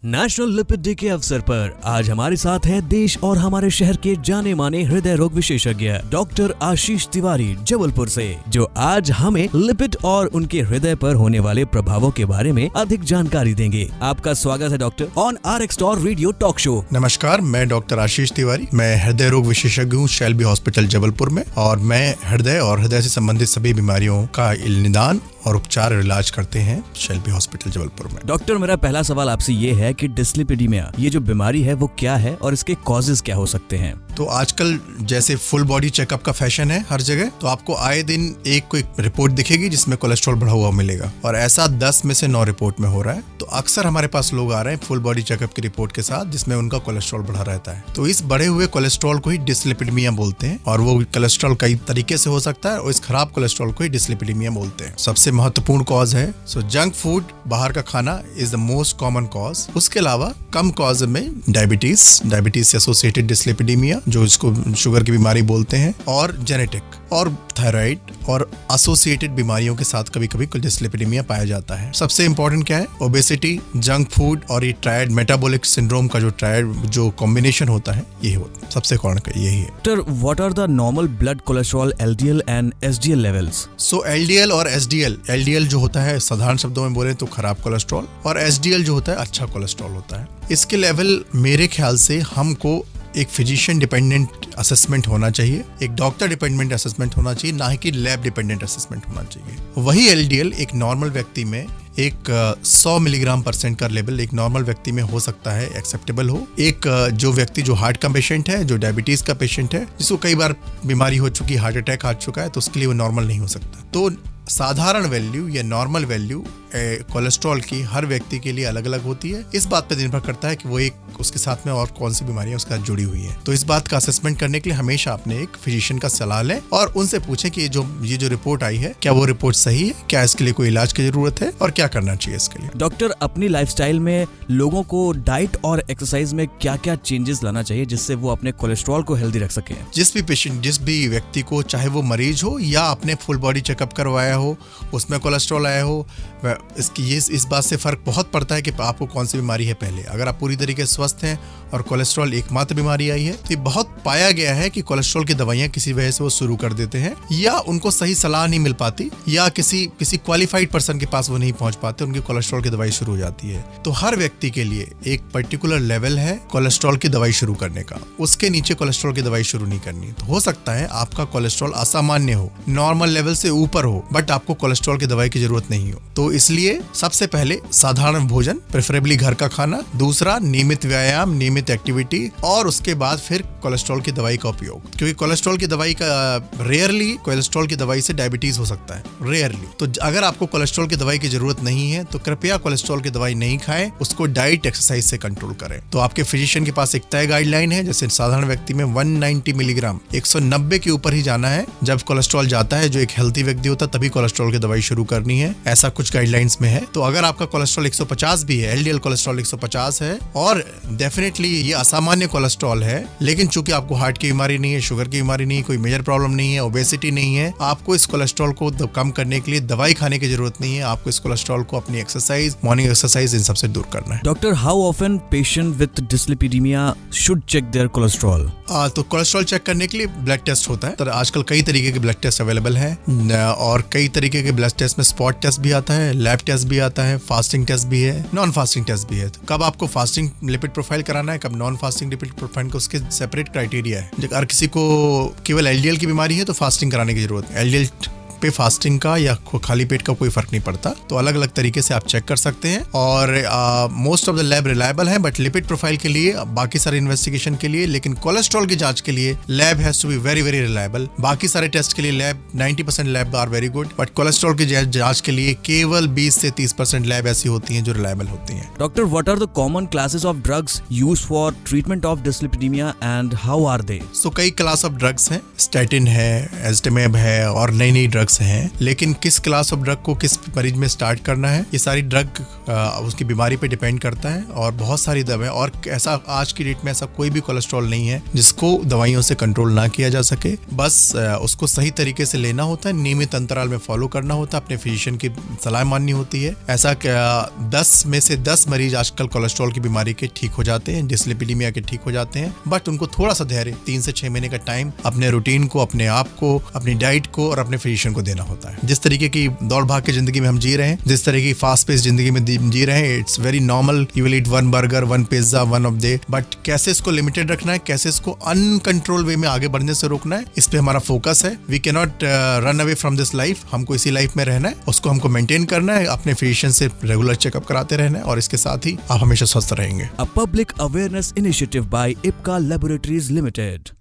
National lipid day के अवसर पर आज हमारे साथ है देश और हमारे शहर के जाने माने हृदय रोग विशेषज्ञ डॉक्टर आशीष तिवारी जबलपुर से, जो आज हमें लिपिड और उनके हृदय पर होने वाले प्रभावों के बारे में अधिक जानकारी देंगे। आपका स्वागत है doctor on RX star radio talk show. नमस्कार, मैं डॉक्टर आशीष तिवारी, मैं हृदय रोग विशेषज्ञ हूँ शेल्बी हॉस्पिटल जबलपुर में, और मैं हृदय और हृदय से संबंधित सभी बीमारियों का निदान और उपचार और इलाज करते हैं शेल्बी हॉस्पिटल जबलपुर में। डॉक्टर, मेरा पहला सवाल आपसे ये है कि डिस्लिपिडीमिया ये जो बीमारी है वो क्या है और इसके कॉजेज क्या हो सकते हैं? तो आजकल जैसे फुल बॉडी चेकअप का फैशन है हर जगह, तो आपको आए दिन एक कोई रिपोर्ट दिखेगी जिसमें कोलेस्ट्रॉल बढ़ा हुआ मिलेगा, और ऐसा 10 में से 9 रिपोर्ट में हो रहा है। तो अक्सर हमारे पास लोग आ रहे हैं फुल बॉडी चेकअप की रिपोर्ट के साथ जिसमें उनका कोलेस्ट्रॉल बढ़ा रहता है। तो इस बढ़े हुए कोलेस्ट्रॉल को ही डिस्लिपिडीमिया बोलते हैं, और वो कोलेस्ट्रॉल कई तरीके से हो सकता है, और इस खराब कोलेस्ट्रॉल को ही डिस्लिपिडीमिया बोलते हैं। सबसे महत्वपूर्ण कॉज है जंक फूड, बाहर का खाना is the most common cause. उसके अलावा कम कॉज में डायबिटीज से एसोसिएटेड डिस्लिपिडीमिया, जो इसको शुगर की बीमारी बोलते हैं, और जेनेटिक और थायराइड और एसोसिएटेड बीमारियों के साथ कभी कभी डिस्लिपिडीमिया पाया जाता है। सबसे इंपॉर्टेंट क्या है? ओबेसिटी, जंक फूड और ये ट्रायड मेटाबॉलिक सिंड्रोम का जो कॉम्बिनेशन होता है, यही होता है। सबसे कॉमन यही है। Doctor, what are the normal blood cholesterol LDL and SDL levels? So LDL और SDL जो होता है साधारण शब्दों में बोले तो खराब कोलेस्ट्रॉल, और SDL जो होता है अच्छा कोलेस्ट्रॉल होता है। इसके लेवल मेरे ख्याल से हमको एक फिजिशियन डिपेंडेंट असेसमेंट होना चाहिए, एक डॉक्टर डिपेंडेंट असेसमेंट होना चाहिए, ना कि लैब डिपेंडेंट असेसमेंट होना चाहिए। वही LDL एक नॉर्मल व्यक्ति में एक 100 मिलीग्राम % का लेवल एक नॉर्मल व्यक्ति में हो सकता है एक्सेप्टेबल हो। एक जो व्यक्ति जो हार्ट का पेशेंट है, जो डायबिटीज का पेशेंट है, जिसको कई बार बीमारी हो चुकी, हार्ट अटैक आ चुका है, तो उसके लिए वो नॉर्मल नहीं हो सकता। तो साधारण वैल्यू या नॉर्मल वैल्यू कोलेस्ट्रॉल की हर व्यक्ति के लिए अलग अलग होती है। इस बात पर निर्भर करता है कि वो एक उसके साथ में और कौन सी बीमारियां उसके साथ जुड़ी हुई है। तो इस बात का असेसमेंट करने के लिए हमेशा अपने एक फिजिशियन का सलाह लें और उनसे पूछें कि ये जो रिपोर्ट आई है, क्या वो रिपोर्ट सही है, क्या इसके लिए कोई इलाज की जरूरत है और क्या करना चाहिए इसके लिए। डॉक्टर, अपनी लाइफस्टाइल में लोगों को डाइट और एक्सरसाइज में क्या क्या चेंजेस लाना चाहिए जिससे वो अपने कोलेस्ट्रॉल को हेल्दी रख सके? जिस भी व्यक्ति को, चाहे वो मरीज हो या अपने फुल बॉडी चेकअप करवाया हो, उसमें कोलेस्ट्रॉल आया हो, इस बात से फर्क बहुत पड़ता है कि आपको कौन सी बीमारी है। पहले अगर आप पूरी तरीके से स्वस्थ हैं और कोलेस्ट्रॉल एकमात्र बीमारी आई है, तो ये बहुत पाया गया है कि कोलेस्ट्रॉल की दवाइयां किसी वजह से वो शुरू कर देते हैं, या उनको सही सलाह नहीं मिल पाती, या किसी क्वालिफाइड पर्सन के पास वो नहीं पहुंच पाते, उनकी कोलेस्ट्रॉल की दवाई शुरू हो जाती है। तो हर व्यक्ति के लिए एक पर्टिकुलर लेवल है कोलेस्ट्रॉल की दवाई शुरू करने का, उसके नीचे कोलेस्ट्रॉल की दवाई शुरू नहीं करनी। तो हो सकता है आपका कोलेस्ट्रॉल असामान्य हो, नॉर्मल लेवल से ऊपर हो, बट आपको कोलेस्ट्रॉल की दवाई की जरूरत नहीं हो। तो इसलिए सबसे पहले साधारण भोजन, प्रेफरेबली घर का खाना, दूसरा नियमित व्यायाम, नियमित एक्टिविटी, और उसके बाद फिर कोलेस्ट्रॉल की दवाई का उपयोग। क्योंकि कोलेस्ट्रॉल की दवाई का रेयरली कोलेस्ट्रॉल की दवाई से डायबिटीज हो सकता है, रेयरली। तो अगर आपको कोलेस्ट्रॉल की दवाई की जरूरत नहीं है तो कृपया कोलेस्ट्रॉल की दवाई नहीं खाएं, उसको डाइट एक्सरसाइज से कंट्रोल करें। तो आपके फिजिशियन के पास एक तय गाइडलाइन है, जैसे साधारण व्यक्ति में 190 मिलीग्राम 190 के ऊपर ही जाना है। जब कोलेस्ट्रॉल जाता है, जो एक हेल्थी व्यक्ति होता है, तभी कोलेस्ट्रॉल की दवाई शुरू करनी है, ऐसा कुछ गाइडलाइंस में है। तो अगर आपका कोलेस्ट्रॉल 150 भी है, LDL कोलेस्ट्रॉल 150 है, और डेफिनेटली ये असामान्य कोलेस्ट्रॉल है, लेकिन चूंकि आपको हार्ट की बीमारी नहीं है, शुगर की बीमारी नहीं है, कोई मेजर प्रॉब्लम नहीं है, ओबेसिटी नहीं है, आपको इस कोलेस्ट्रॉल को कम करने के लिए दवाई खाने की जरूरत नहीं है। आपको इस कोलेस्ट्रॉल को अपनी एक्सरसाइज, मॉर्निंग एक्सरसाइज, इन सबसे दूर करना है। Doctor, how often patients with dyslipidemia should check their cholesterol? तो कोलेस्ट्रॉल चेक करने के लिए ब्लड टेस्ट होता है। तो आजकल कई तरीके के ब्लड टेस्ट अवेलेबल है, और कई तरीके के ब्लड टेस्ट में स्पॉट टेस्ट भी आता है, लैब टेस्ट भी आता है, फास्टिंग टेस्ट भी है, नॉन फास्टिंग टेस्ट भी है। तो कब आपको फास्टिंग लिपिड प्रोफाइल कराना है, कब नॉन फास्टिंग लिपिड प्रोफाइल को, उसके सेपरेट क्राइटेरिया है। अगर किसी को केवल LDL की बीमारी है तो फास्टिंग कराने की जरूरत है। LDL पे फास्टिंग का या खाली पेट का कोई फर्क नहीं पड़ता। तो अलग अलग तरीके से आप चेक कर सकते हैं, और most of the lab reliable है, बट लिपिड प्रोफाइल के लिए, बाकी सारे इन्वेस्टिगेशन के लिए, लेकिन कोलेस्ट्रॉल की जांच के लिए lab has to be very very reliable. बाकी सारे टेस्ट के लिए lab 90% lab are very good, but cholesterol की जांच के लिए केवल 20 से 30% लैब ऐसी होती हैं जो रिलायबल होती हैं। Doctor, what are the common classes of drugs used for treatment of dyslipidemia and how are they? कई क्लास ऑफ ड्रग्स हैं, स्टैटिन है, एस्टेमेब है, और नई नई ड्रग्स ड्रग्स हैं, लेकिन किस क्लास ऑफ ड्रग को किस मरीज में स्टार्ट करना है, ये सारी ड्रग उसकी बीमारी पे डिपेंड करता है। और बहुत सारी दवाएं, और ऐसा आज की डेट में ऐसा कोई भी कोलेस्ट्रॉल नहीं है जिसको दवाइयों से कंट्रोल ना किया जा सके। बस उसको सही तरीके से लेना होता है, नियमित अंतराल में फॉलो करना होता है, अपने फिजिशियन की सलाह माननी होती है। ऐसा 10 में से 10 मरीज आजकल कोलेस्ट्रॉल की बीमारी के ठीक हो जाते हैं, डिसलिपिडीमिया के ठीक हो जाते हैं। बट उनको थोड़ा सा धैर्य, 3 से 6 महीने का टाइम अपने रूटीन को, अपने आप को, अपनी डाइट को और अपने फिजिशियन को देना होता है। जिस तरीके की दौड़ भाग की जिंदगी में हम जी रहे हैं, जिस तरह की फास्ट पेस जिंदगी में जी रहे हैं, it's very normal. You will eat 1 burger, 1 pizza, 1 of day, but कैसे इसको लिमिटेड रखना है, कैसे इसको अनकंट्रोल वे में आगे बढ़ने से रोकना है, इस पे हमारा फोकस है। We can not run away from this life. हमको इसी लाइफ में रहना है, उसको हमको मेंटेन करना है, अपने फिजिशियन से रेगुलर चेकअप कराते रहना है, और इसके साथ ही आप हमेशा स्वस्थ रहेंगे। A public awareness initiative by IPCA Laboratories Limited.